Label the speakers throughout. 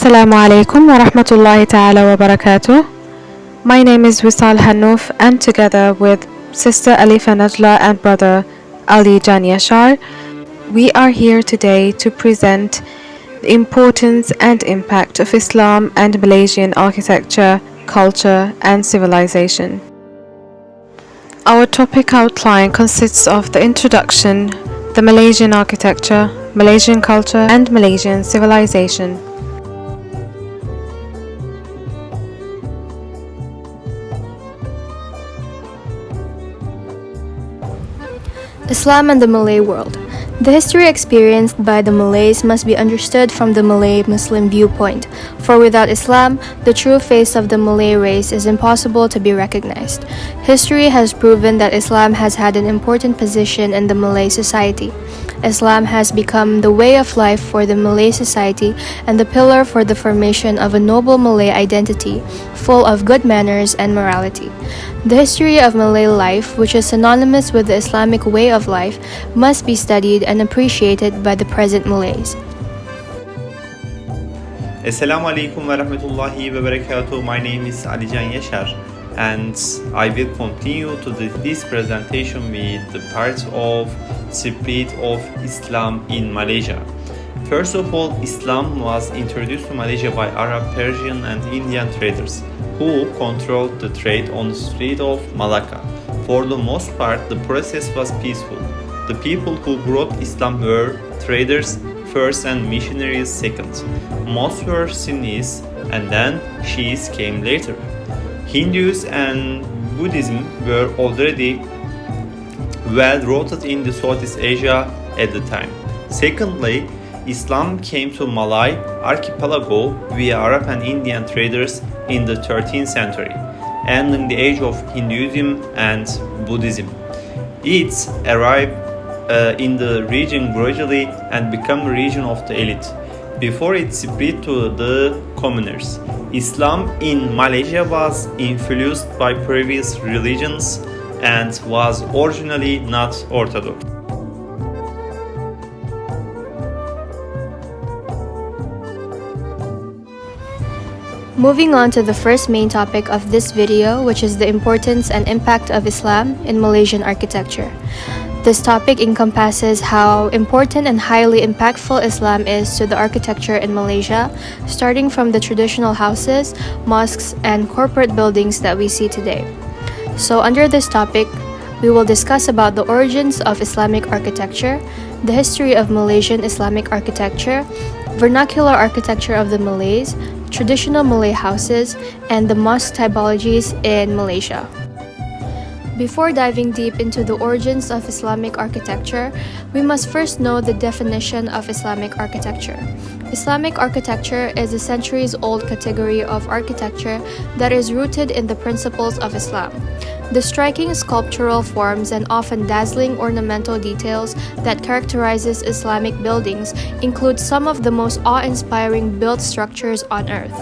Speaker 1: Assalamu alaikum wa rahmatullahi ta'ala wa barakatuh. My name is Wissal Hanouf, and together with Sister Alifa Najla and brother Can Yasar, we are here today to present the importance and impact of Islam and Malaysian architecture, culture and civilization. Our topic outline consists of the introduction, the Malaysian architecture, Malaysian culture and Malaysian civilization.
Speaker 2: Islam and the Malay world. The history experienced by the Malays must be understood from the Malay Muslim viewpoint, for without Islam, the true face of the Malay race is impossible to be recognized. History has proven that Islam has had an important position in the Malay society. Islam has become the way of life for the Malay society and the pillar for the formation of a noble Malay identity, full of good manners and morality. The history of Malay life, which is synonymous with the Islamic way of life, must be studied and appreciated by the present Malays.
Speaker 3: Assalamu alaikum wa rahmatullahi wa barakatuh. My name is Can Yasar, and I will continue to this presentation with the part of spread of Islam in Malaysia. First of all, Islam was introduced to Malaysia by Arab, Persian and Indian traders who controlled the trade on the Strait of Malacca. For the most part, the process was peaceful. The people who brought Islam were traders first and missionaries second. Most were Sunnis and then Shiites came later. Hindus and Buddhism were already well rooted in the Southeast Asia at the time. Secondly, Islam came to Malay archipelago via Arab and Indian traders in the 13th century, ending the age of Hinduism and Buddhism. It arrived in the region gradually and became a region of the elite before it spread to the commoners. Islam in Malaysia was influenced by previous religions and was originally not orthodox.
Speaker 2: Moving on to the first main topic of this video, which is the importance and impact of Islam in Malaysian architecture. This topic encompasses how important and highly impactful Islam is to the architecture in Malaysia, starting from the traditional houses, mosques, and corporate buildings that we see today. So under this topic, we will discuss about the origins of Islamic architecture, the history of Malaysian Islamic architecture, vernacular architecture of the Malays, traditional Malay houses, and the mosque typologies in Malaysia. Before diving deep into the origins of Islamic architecture, we must first know the definition of Islamic architecture. Islamic architecture is a centuries-old category of architecture that is rooted in the principles of Islam. The striking sculptural forms and often dazzling ornamental details that characterizes Islamic buildings include some of the most awe-inspiring built structures on earth.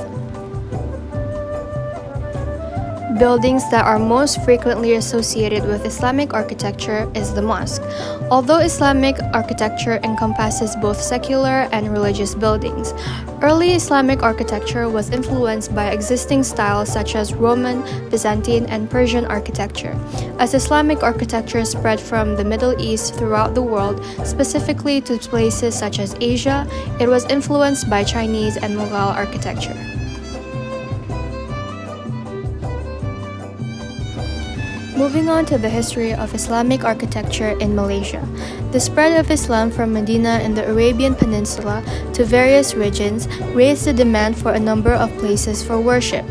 Speaker 2: Buildings that are most frequently associated with Islamic architecture is the mosque. Although Islamic architecture encompasses both secular and religious buildings, early Islamic architecture was influenced by existing styles such as Roman, Byzantine, and Persian architecture. As Islamic architecture spread from the Middle East throughout the world, specifically to places such as Asia, it was influenced by Chinese and Mughal architecture. Moving on to the history of Islamic architecture in Malaysia. The spread of Islam from Medina in the Arabian Peninsula to various regions raised the demand for a number of places for worship.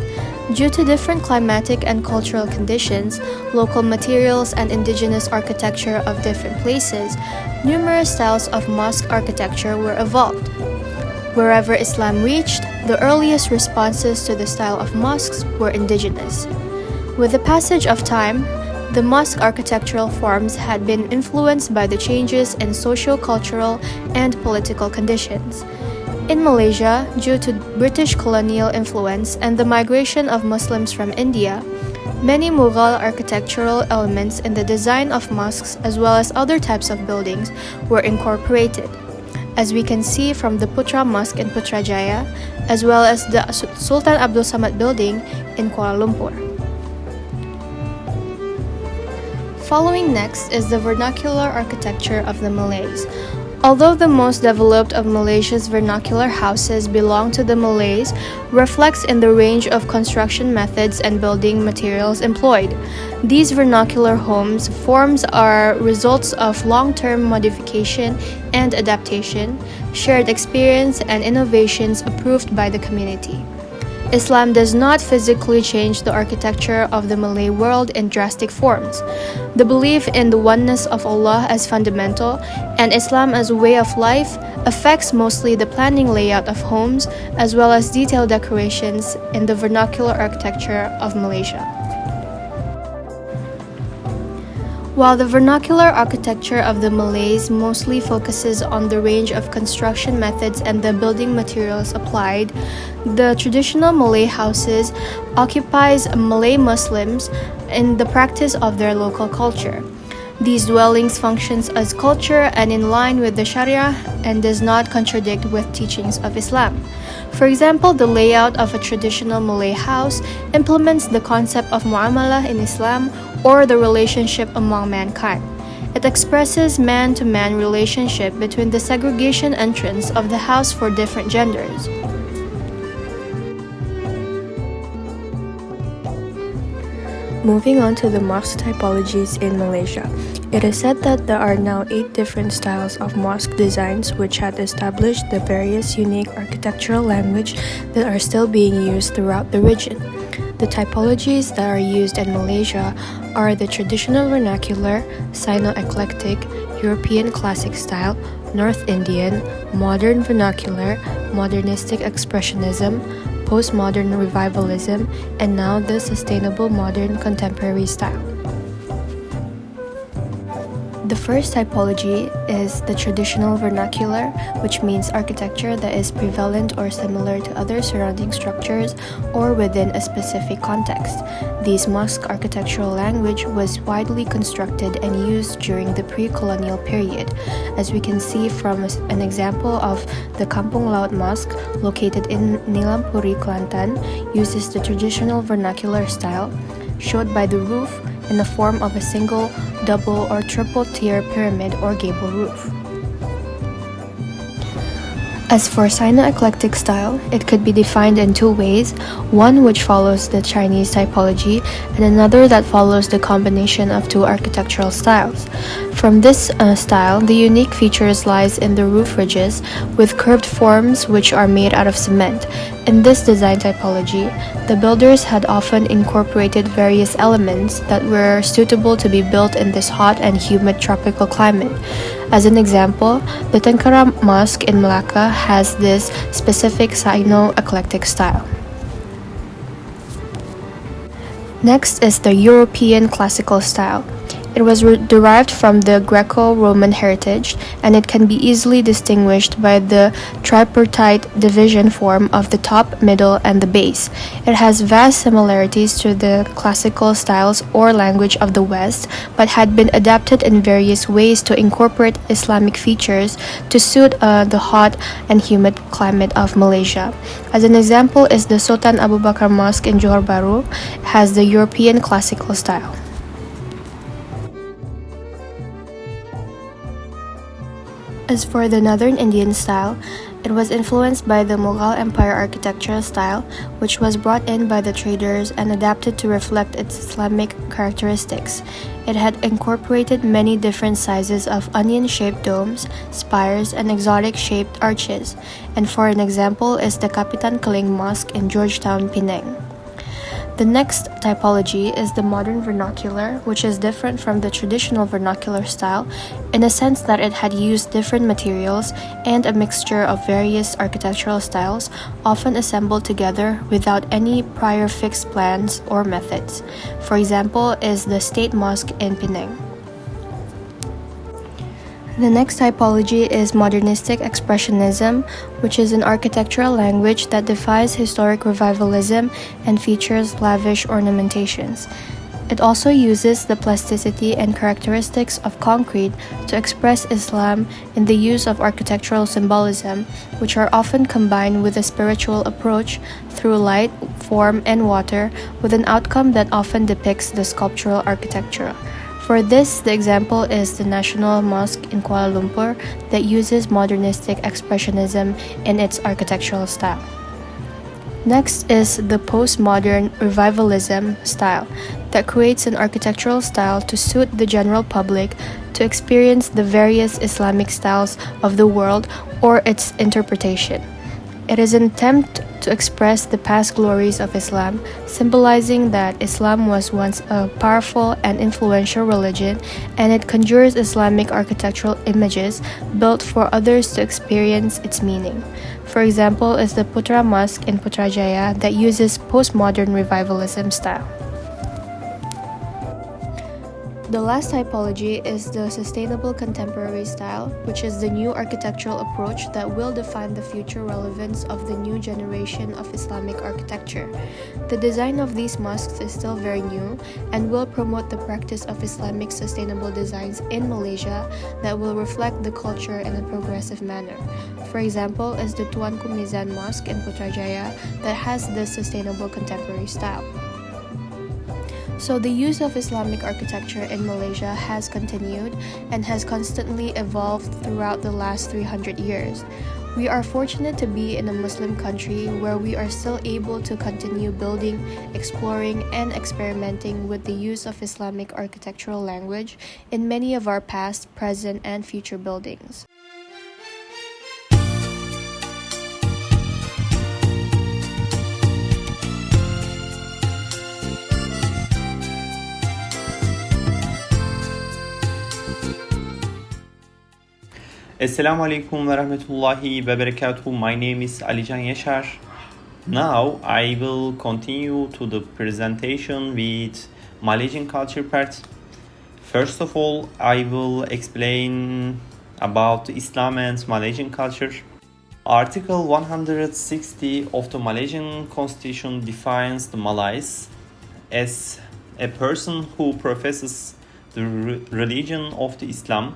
Speaker 2: Due to different climatic and cultural conditions, local materials, and indigenous architecture of different places, numerous styles of mosque architecture were evolved. Wherever Islam reached, the earliest responses to the style of mosques were indigenous. With the passage of time, the mosque architectural forms had been influenced by the changes in socio-cultural and political conditions. In Malaysia, due to British colonial influence and the migration of Muslims from India, many Mughal architectural elements in the design of mosques as well as other types of buildings were incorporated. as we can see from the Putra Mosque in Putrajaya, as well as the Sultan Abdul Samad building in Kuala Lumpur. Following next is the vernacular architecture of the Malays. Although the most developed of Malaysia's vernacular houses belong to the Malays, reflects in the range of construction methods and building materials employed. These vernacular homes forms are results of long-term modification and adaptation, shared experience and innovations approved by the community. Islam does not physically change the architecture of the Malay world in drastic forms. The belief in the oneness of Allah as fundamental and Islam as a way of life affects mostly the planning layout of homes as well as detailed decorations in the vernacular architecture of Malaysia. While the vernacular architecture of the Malays mostly focuses on the range of construction methods and the building materials applied, the traditional Malay houses occupies Malay Muslims in the practice of their local culture. These dwellings functions as culture and in line with the Sharia and does not contradict with teachings of Islam. For example, the layout of a traditional Malay house implements the concept of muamalah in Islam or the relationship among mankind. It expresses man-to-man relationship between the segregation entrance of the house for different genders. Moving on to the mosque typologies in Malaysia. It is said that there are now 8 different styles of mosque designs which had established the various unique architectural language that are still being used throughout the region. The typologies that are used in Malaysia are the traditional vernacular, cyanoeclectic, European classic style, North Indian, modern vernacular, modernistic expressionism, postmodern revivalism, and now the sustainable modern contemporary style. The first typology is the traditional vernacular, which means architecture that is prevalent or similar to other surrounding structures or within a specific context. This mosque architectural language was widely constructed and used during the pre-colonial period, as we can see from an example of the Kampung Laut Mosque located in Nilampuri, Kelantan, uses the traditional vernacular style, showed by the roof in the form of a single, double, or triple tier pyramid or gable roof. As for cyanoeclectic style, it could be defined in 2 ways, one which follows the Chinese typology and another that follows the combination of 2 architectural styles. From this style, the unique features lies in the roof ridges with curved forms which are made out of cement. In this design typology, the builders had often incorporated various elements that were suitable to be built in this hot and humid tropical climate. As an example, the Tengkara Mosque in Malacca has this specific cyanoeclectic style. Next is the European classical style. It was derived from the Greco-Roman heritage, and it can be easily distinguished by the tripartite division form of the top, middle, and the base. It has vast similarities to the classical styles or language of the West, but had been adapted in various ways to incorporate Islamic features to suit the hot and humid climate of Malaysia. As an example is the Sultan Abu Bakar Mosque in Johor Bahru, has the European classical style. As for the Northern Indian style, it was influenced by the Mughal Empire architectural style, which was brought in by the traders and adapted to reflect its Islamic characteristics. It had incorporated many different sizes of onion-shaped domes, spires, and exotic-shaped arches, and for an example is the Kapitan Keling Mosque in Georgetown, Penang. The next typology is the modern vernacular, which is different from the traditional vernacular style in a sense that it had used different materials and a mixture of various architectural styles, often assembled together without any prior fixed plans or methods. For example, is the State Mosque in Penang. The next typology is modernistic expressionism, which is an architectural language that defies historic revivalism and features lavish ornamentations. It also uses the plasticity and characteristics of concrete to express Islam in the use of architectural symbolism, which are often combined with a spiritual approach through light, form, and water, with an outcome that often depicts the sculptural architecture. For this, the example is the National Mosque in Kuala Lumpur that uses modernistic expressionism in its architectural style. Next is the postmodern revivalism style that creates an architectural style to suit the general public to experience the various Islamic styles of the world or its interpretation. It is an attempt to express the past glories of Islam, symbolizing that Islam was once a powerful and influential religion, and it conjures Islamic architectural images built for others to experience its meaning. For example, is the Putra Mosque in Putrajaya that uses postmodern revivalism style. The last typology is the sustainable contemporary style, which is the new architectural approach that will define the future relevance of the new generation of Islamic architecture. The design of these mosques is still very new and will promote the practice of Islamic sustainable designs in Malaysia that will reflect the culture in a progressive manner. For example, is the Tuanku Mizan Mosque in Putrajaya that has this sustainable contemporary style. So the use of Islamic architecture in Malaysia has continued and has constantly evolved throughout the last 300 years. We are fortunate to be in a Muslim country where we are still able to continue building, exploring, and experimenting with the use of Islamic architectural language in many of our past, present, and future buildings.
Speaker 3: Assalamu alaikum wa rahmatullahi wa barakatuh. My name is Can Yasar. Now I will continue to the presentation with Malaysian culture part. First of all, I will explain about Islam and Malaysian culture. Article 160 of the Malaysian Constitution defines the Malays as a person who professes the religion of the Islam,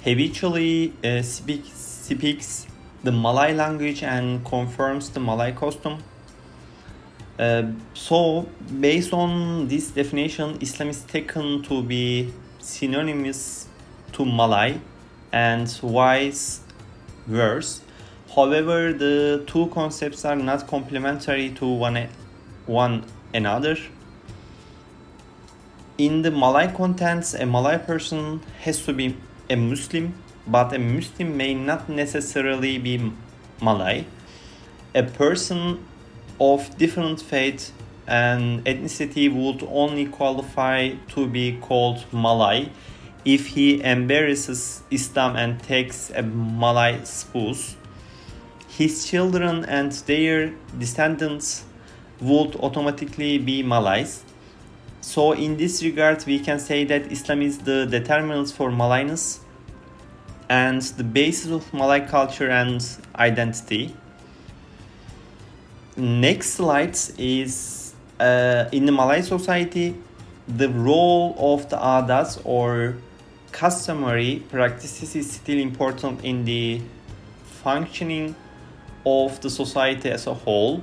Speaker 3: habitually speaks the Malay language and confirms the Malay custom. So, based on this definition, Islam is taken to be synonymous to Malay and vice versa. However, the two concepts are not complementary to one another. In the Malay context, a Malay person has to be a Muslim, but a Muslim may not necessarily be Malay. A person of different faith and ethnicity would only qualify to be called Malay if he embraces Islam and takes a Malay spouse. His children and their descendants would automatically be Malays. So in this regard, we can say that Islam is the determinant for Malayness and the basis of Malay culture and identity. Next slide is in the Malay society, the role of the adas or customary practices is still important in the functioning of the society as a whole.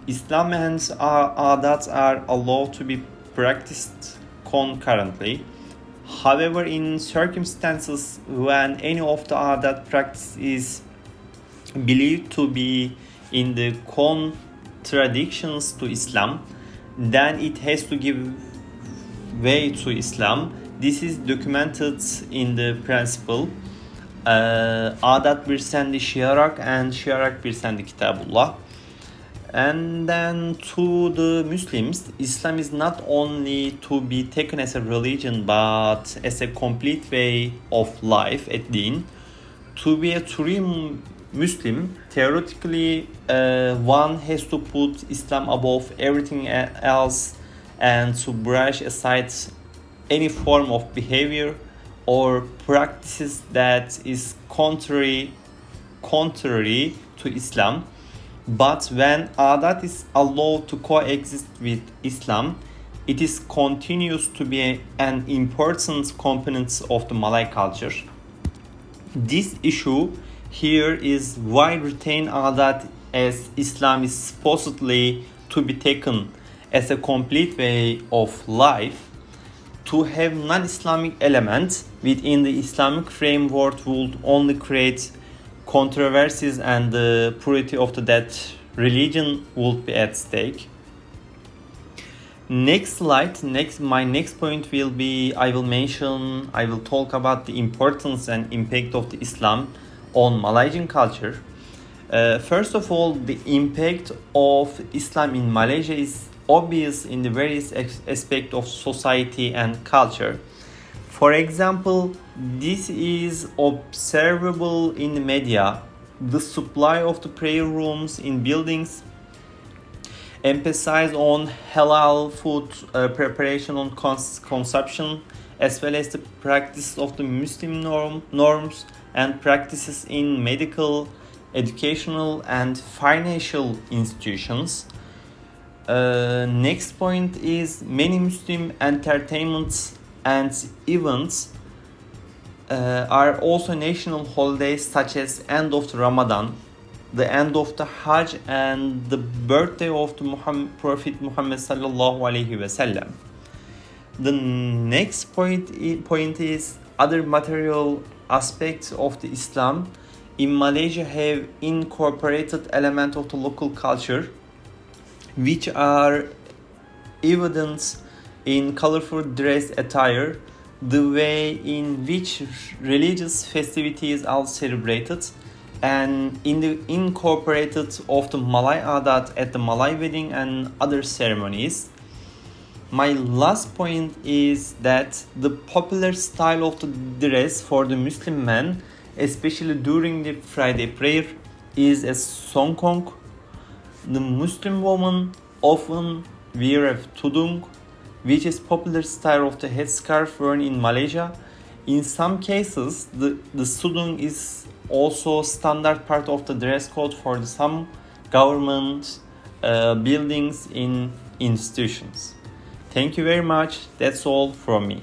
Speaker 3: Islam and adas are allowed to be practiced concurrently. However, in circumstances when any of the adat practice is believed to be in the contradictions to Islam, then it has to give way to Islam. This is documented in the principle Adat bir sendi şiarak and şiarak bir sendi kitabullah. And then to the Muslims, Islam is not only to be taken as a religion but as a complete way of life at din. To be a true Muslim, theoretically one has to put Islam above everything else and to brush aside any form of behavior or practices that is contrary to Islam. But when adat is allowed to coexist with Islam, it is continues to be an important component of the Malay culture. This issue here is why retain Adat as Islam is supposedly to be taken as a complete way of life. To have non-Islamic elements within the Islamic framework would only create controversies, and the purity of that religion would be at stake. Next slide. My next point will be I will talk about the importance and impact of the Islam on Malaysian culture. First of all, the impact of Islam in Malaysia is obvious in the various aspects of society and culture. For example, this is observable in the media. The supply of the prayer rooms in buildings emphasize on halal food preparation and consumption, as well as the practice of the Muslim norms and practices in medical, educational and financial institutions. Next point is many Muslim entertainments and events are also national holidays, such as end of the Ramadan, the end of the Hajj, and the birthday of the Prophet Muhammad sallallahu alaihi wasallam. The next point is other material aspects of the Islam in Malaysia have incorporated elements of the local culture, which are evident in colorful dress attire, the way in which religious festivities are celebrated, and in the incorporated of the Malay Adat at the Malay wedding and other ceremonies. My last point is that the popular style of the dress for the Muslim men, especially during the Friday prayer, is a songkong. The Muslim woman often wear a tudung, which is popular style of the headscarf worn in Malaysia. In some cases, the tudung is also standard part of the dress code for some government buildings in institutions. Thank you very much. That's all from me.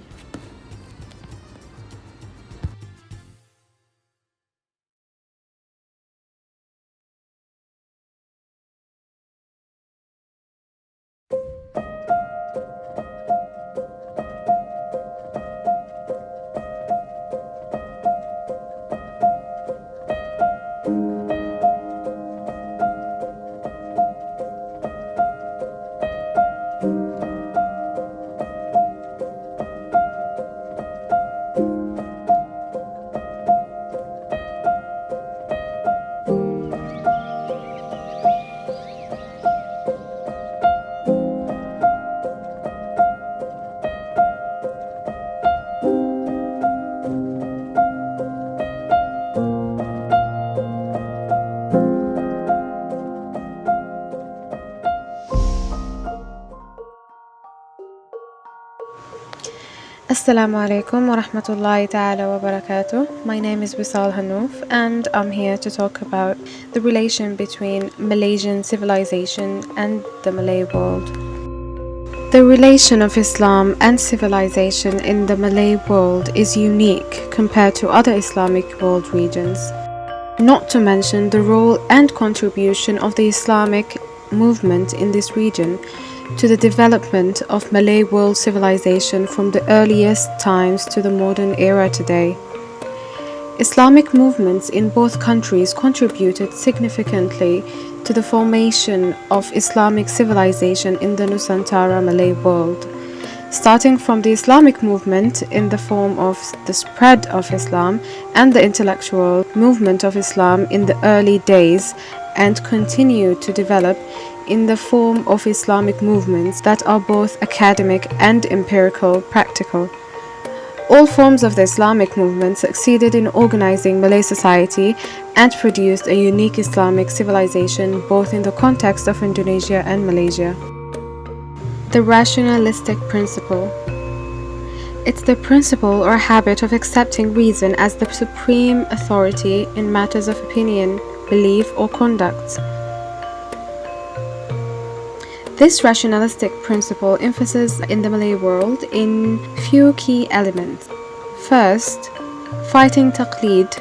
Speaker 1: Assalamu alaikum wa rahmatullahi ta'ala wa barakatuh. My name is Wissal Hanouf, and I'm here to talk about the relation between Malaysian civilization and the Malay world. The relation of Islam and civilization in the Malay world is unique compared to other Islamic world regions. Not to mention the role and contribution of the Islamic movement in this region to the development of Malay world civilization from the earliest times to the modern era today. Islamic movements in both countries contributed significantly to the formation of Islamic civilization in the Nusantara Malay world, starting from the Islamic movement in the form of the spread of Islam and the intellectual movement of Islam in the early days, and continue to develop in the form of Islamic movements that are both academic and empirical practical. All forms of the Islamic movement succeeded in organizing Malay society and produced a unique Islamic civilization both in the context of Indonesia and Malaysia. The Rationalistic Principle. It's the principle or habit of accepting reason as the supreme authority in matters of opinion, belief, or conduct. This rationalistic principle emphasizes in the Malay world in few key elements. First, fighting taqlid,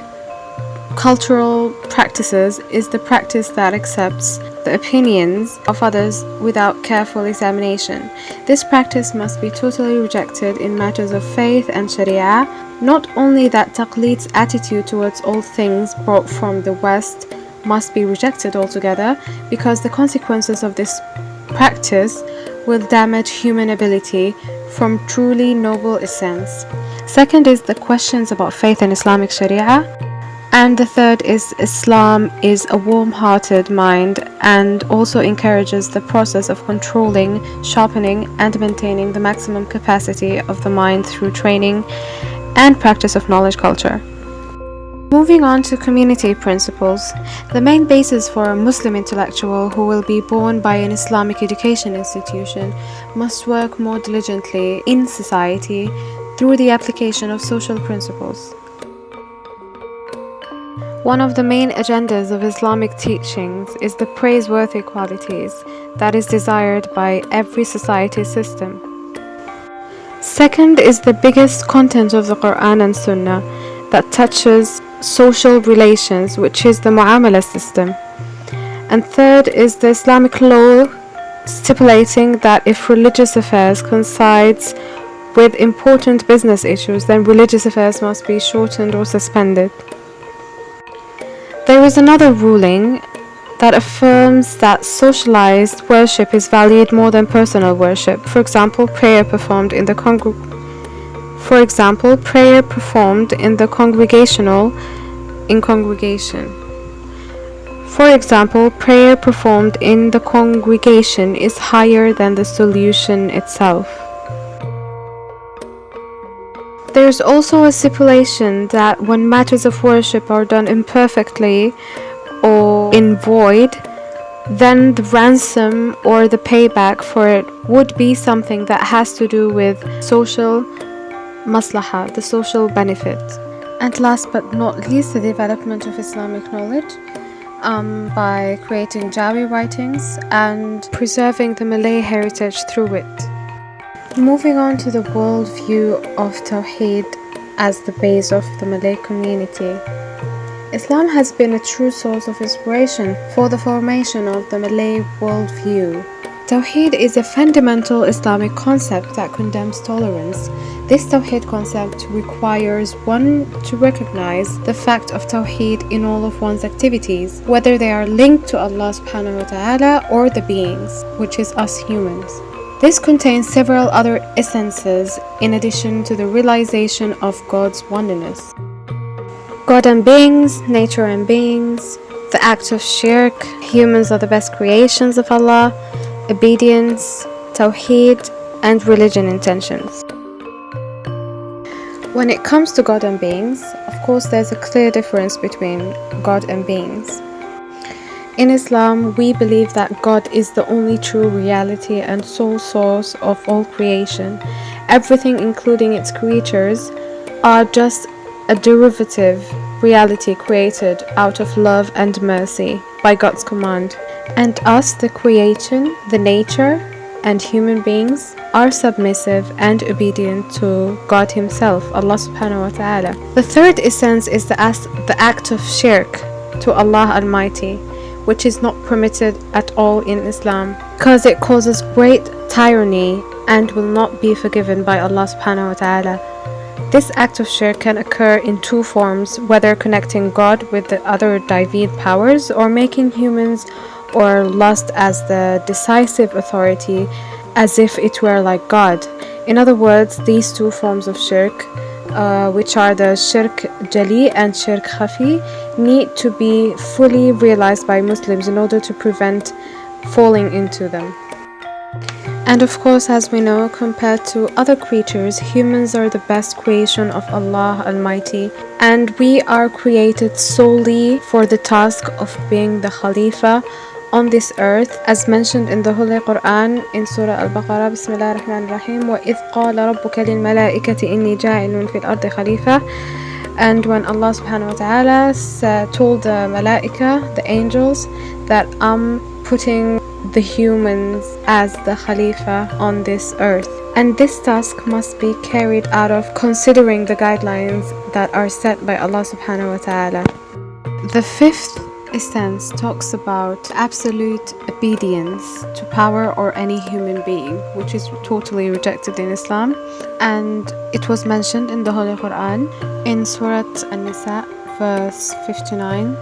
Speaker 1: cultural practices, is the practice that accepts the opinions of others without careful examination. This practice must be totally rejected in matters of faith and sharia. Not only that, taqlid's attitude towards all things brought from the West must be rejected altogether, because the consequences of this practice will damage human ability from truly noble essence. Second is the questions about faith and Islamic sharia. And the third is Islam is a warm-hearted mind and also encourages the process of controlling, sharpening, and maintaining the maximum capacity of the mind through training and practice of knowledge culture. Moving on to community principles, the main basis for a Muslim intellectual who will be born by an Islamic education institution must work more diligently in society through the application of social principles. One of the main agendas of Islamic teachings is the praiseworthy qualities that is desired by every society system. Second is the biggest content of the Quran and Sunnah that touches social relations, which is the muamala system. And third is the Islamic law stipulating that if religious affairs coincides with important business issues, then religious affairs must be shortened or suspended. There is another ruling that affirms that socialized worship is valued more than personal worship. For example, prayer performed in the congregation. For example, prayer performed in the congregation is higher than the solution itself. There is also a stipulation that when matters of worship are done imperfectly or in void, then the ransom or the payback for it would be something that has to do with social maslaha, the social benefit. And last but not least, the development of Islamic knowledge by creating Jawi writings and preserving the Malay heritage through it. Moving on to the worldview of Tawheed as the base of the Malay community. Islam has been a true source of inspiration for the formation of the Malay worldview. Tawheed is a fundamental Islamic concept that condemns tolerance. This Tawheed concept requires one to recognize the fact of Tawheed in all of one's activities, whether they are linked to Allah subhanahu wa ta'ala or the beings, which is us humans. This contains several other essences in addition to the realization of God's oneness. God and beings, nature and beings, the act of shirk, humans are the best creations of Allah, obedience, Tawheed, and religion intentions. When it comes to God and beings, of course there's a clear difference between God and beings. In Islam, we believe that God is the only true reality and sole source of all creation. Everything, including its creatures, are just a derivative reality created out of love and mercy by God's command. And us, the creation, the nature, and human beings are submissive and obedient to God Himself, Allah subhanahu wa ta'ala. The third essence is the act of shirk to Allah Almighty, which is not permitted at all in Islam, because it causes great tyranny and will not be forgiven by Allah subhanahu wa ta'ala. This act of shirk can occur in two forms, whether connecting God with the other divine powers or making humans or lust as the decisive authority, as if it were like God. In other words, these two forms of shirk, which are the shirk jali and shirk khafi, need to be fully realized by Muslims in order to prevent falling into them. And of course, as we know, compared to other creatures, humans are the best creation of Allah Almighty, and we are created solely for the task of being the Khalifa on this earth, as mentioned in the Holy Quran in Surah Al-Baqarah. Bismillah ar-Rahman ar-Rahim. وَإِذْ قَالَ رَبُّكَ لِلْمَلَائِكَةِ إِنِّي جَاعِلٌ فِي الْأَرْضِ خَلِيفَةً. And when Allah subhanahu wa ta'ala told the malaika, the angels, that I'm putting the humans as the Khalifa on this earth. And this task must be carried out of considering the guidelines that are set by Allah subhanahu wa ta'ala. The fifth stance talks about absolute obedience to power or any human being, which is totally rejected in Islam. And it was mentioned in the Holy Quran in Surah An-Nisa, verse 59.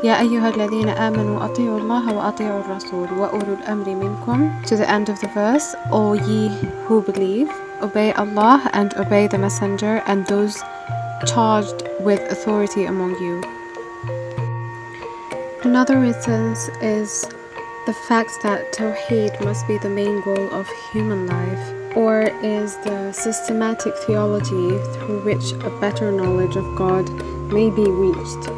Speaker 1: يا أيها الذين آمنوا أطيعوا الله وأطيعوا الرسول وأولو الأمر منكم, to the end of the verse. O ye who believe, obey Allah and obey the messenger and those charged with authority among you. Another instance is the fact that Tawheed must be the main goal of human life, or is the systematic theology through which a better knowledge of God may be reached,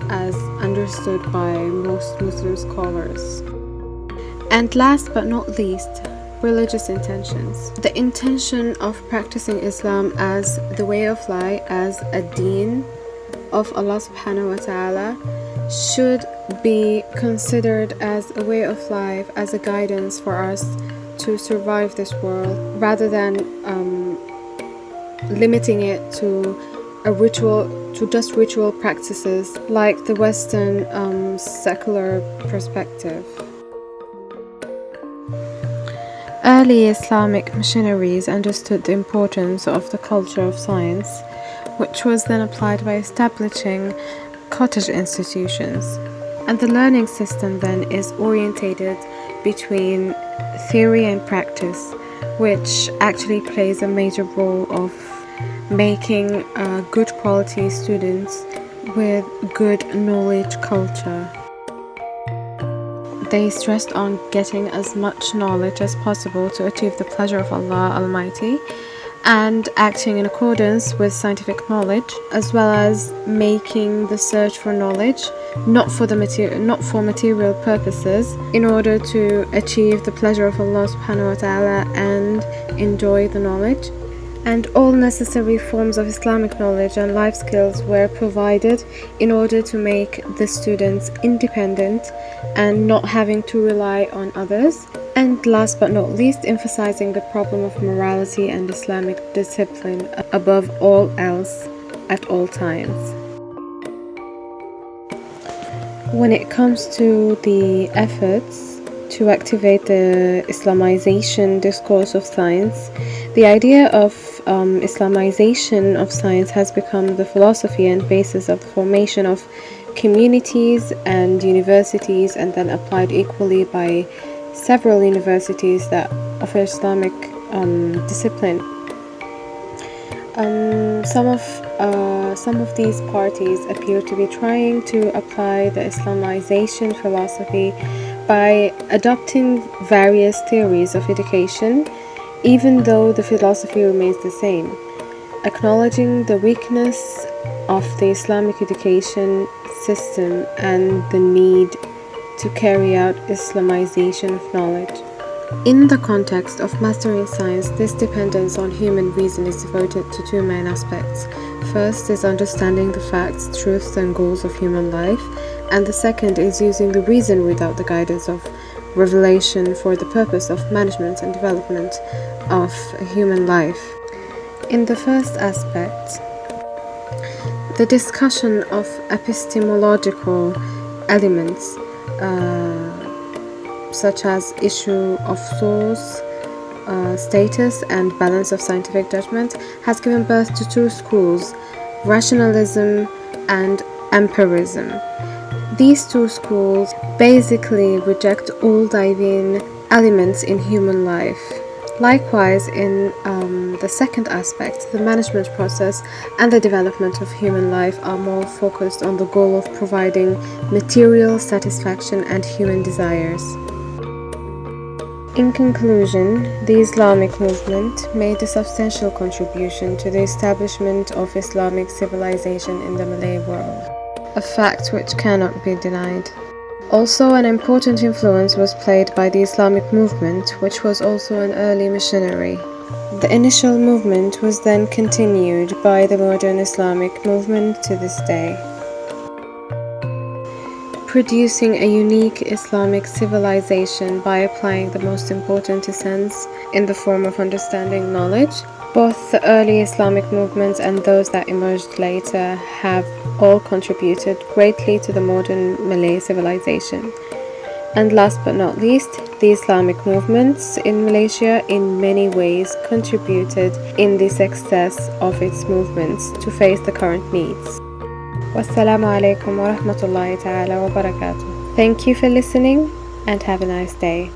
Speaker 1: as understood by most Muslim scholars. And last but not least, religious intentions. The intention of practicing Islam as the way of life, as a deen of Allah subhanahu wa ta'ala, should be considered as a way of life, as a guidance for us to survive this world, rather than limiting it to a ritual, to just ritual practices like the Western secular perspective. Early Islamic missionaries understood the importance of the culture of science, which was then applied by establishing cottage institutions. And the learning system then is orientated between theory and practice, which actually plays a major role of making good quality students with good knowledge culture. They stressed on getting as much knowledge as possible to achieve the pleasure of Allah Almighty, and acting in accordance with scientific knowledge, as well as making the search for knowledge not for material purposes, in order to achieve the pleasure of Allah subhanahu wa ta'ala and enjoy the knowledge. And all necessary forms of Islamic knowledge and life skills were provided in order to make the students independent and not having to rely on others. And last but not least, emphasizing the problem of morality and Islamic discipline above all else at all times. When it comes to the efforts to activate the Islamization discourse of science, the idea of Islamization of science has become the philosophy and basis of the formation of communities and universities, and then applied equally by several universities that offer Islamic discipline. Some of these parties appear to be trying to apply the Islamization philosophy by adopting various theories of education, even though the philosophy remains the same, acknowledging the weakness of the Islamic education system and the need to carry out Islamization of knowledge. In the context of mastering science, this dependence on human reason is devoted to two main aspects. First is understanding the facts, truths, and goals of human life, and the second is using the reason without the guidance of revelation for the purpose of management and development of human life. In the first aspect, the discussion of epistemological elements such as issue of source, status, and balance of scientific judgment has given birth to two schools, rationalism and empirism. These two schools basically reject all divine elements in human life. Likewise, in the second aspect, the management process and the development of human life are more focused on the goal of providing material satisfaction and human desires. In conclusion, the Islamic movement made a substantial contribution to the establishment of Islamic civilization in the Malay world, a fact which cannot be denied. Also, an important influence was played by the Islamic movement, which was also an early missionary. The initial movement was then continued by the modern Islamic movement to this day. producing a unique Islamic civilization by applying the most important essence in the form of understanding knowledge. Both the early Islamic movements and those that emerged later have all contributed greatly to the modern Malay civilization. And last but not least, the Islamic movements in Malaysia in many ways contributed in the success of its movements to face the current needs. Wassalamu alaikum wa rahmatullahi ta'ala wa barakatuh. Thank you for listening and have a nice day.